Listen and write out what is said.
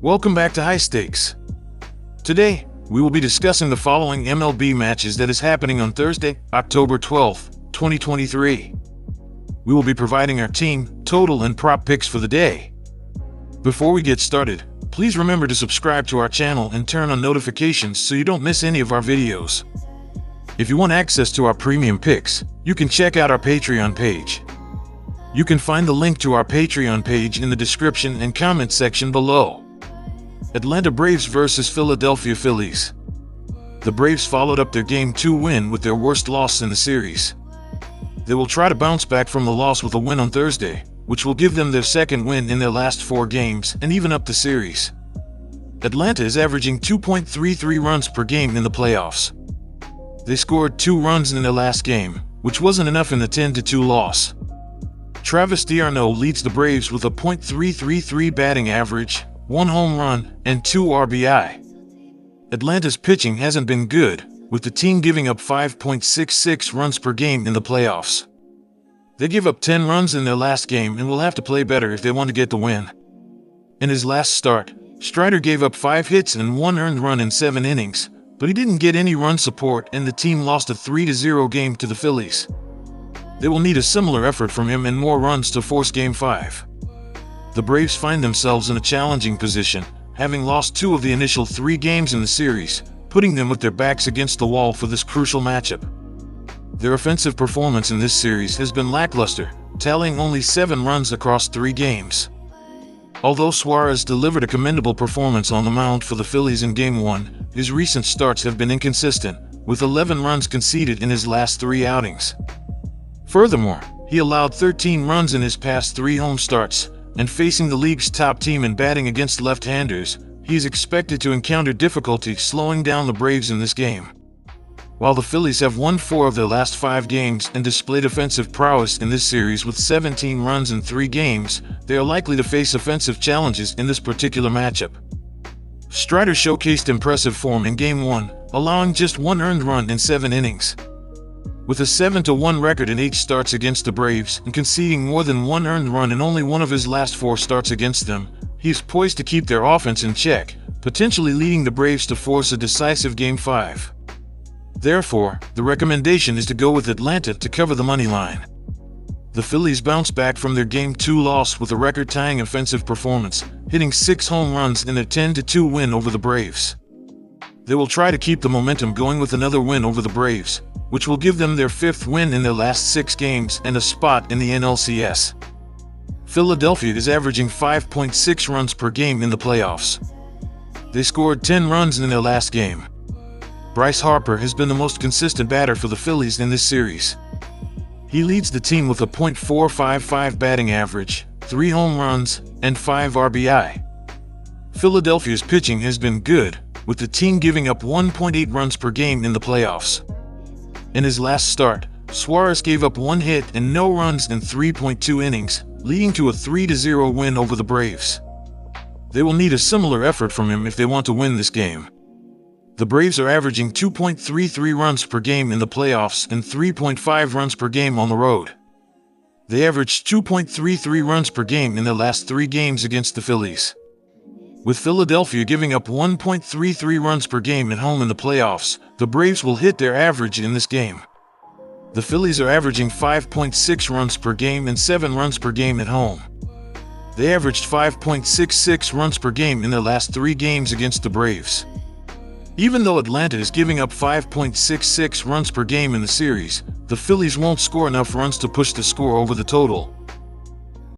Welcome back to High Stakes. Today, we will be discussing the following MLB matches that is happening on Thursday, October 12th, 2023. We will be providing our team, total, and prop picks for the day. Before we get started, please remember to subscribe to our channel and turn on notifications so you don't miss any of our videos. If you want access to our premium picks, you can check out our Patreon page. You can find the link to our Patreon page in the description and comment section below. Atlanta Braves vs. Philadelphia Phillies. The Braves followed up their Game 2 win with their worst loss in the series. They will try to bounce back from the loss with a win on Thursday, which will give them their second win in their last 4 games and even up the series. Atlanta is averaging 2.33 runs per game in the playoffs. They scored 2 runs in their last game, which wasn't enough in the 10-2 loss. Travis d'Arnaud leads the Braves with a .333 batting average, 1 home run, and 2 RBI. Atlanta's pitching hasn't been good, with the team giving up 5.66 runs per game in the playoffs. They gave up 10 runs in their last game and will have to play better if they want to get the win. In his last start, Strider gave up 5 hits and 1 earned run in 7 innings, but he didn't get any run support and the team lost a 3-0 game to the Phillies. They will need a similar effort from him and more runs to force Game 5. The Braves find themselves in a challenging position, having lost 2 of the initial 3 games in the series, putting them with their backs against the wall for this crucial matchup. Their offensive performance in this series has been lackluster, tallying only 7 runs across 3 games. Although Suarez delivered a commendable performance on the mound for the Phillies in Game 1, his recent starts have been inconsistent, with 11 runs conceded in his last 3 outings. Furthermore, he allowed 13 runs in his past 3 home starts, and facing the league's top team in batting against left-handers, he is expected to encounter difficulty slowing down the Braves in this game. While the Phillies have won 4 of their last 5 games and displayed offensive prowess in this series with 17 runs in 3 games, they are likely to face offensive challenges in this particular matchup. Strider showcased impressive form in Game 1, allowing just 1 earned run in 7 innings. With a 7-1 record in 8 starts against the Braves and conceding more than 1 earned run in only 1 of his last 4 starts against them, he is poised to keep their offense in check, potentially leading the Braves to force a decisive Game 5. Therefore, the recommendation is to go with Atlanta to cover the money line. The Phillies bounce back from their Game 2 loss with a record-tying offensive performance, hitting 6 home runs in their 10-2 win over the Braves. They will try to keep the momentum going with another win over the Braves, which will give them their 5th win in their last 6 games and a spot in the NLCS. Philadelphia is averaging 5.6 runs per game in the playoffs. They scored 10 runs in their last game. Bryce Harper has been the most consistent batter for the Phillies in this series. He leads the team with a .455 batting average, 3 home runs, and 5 RBI. Philadelphia's pitching has been good, with the team giving up 1.8 runs per game in the playoffs. In his last start, Suarez gave up 1 hit and no runs in 3.2 innings, leading to a 3-0 win over the Braves. They will need a similar effort from him if they want to win this game. The Braves are averaging 2.33 runs per game in the playoffs and 3.5 runs per game on the road. They averaged 2.33 runs per game in their last 3 games against the Phillies. With Philadelphia giving up 1.33 runs per game at home in the playoffs, the Braves will hit their average in this game. The Phillies are averaging 5.6 runs per game and 7 runs per game at home. They averaged 5.66 runs per game in their last 3 games against the Braves. Even though Atlanta is giving up 5.66 runs per game in the series, the Phillies won't score enough runs to push the score over the total,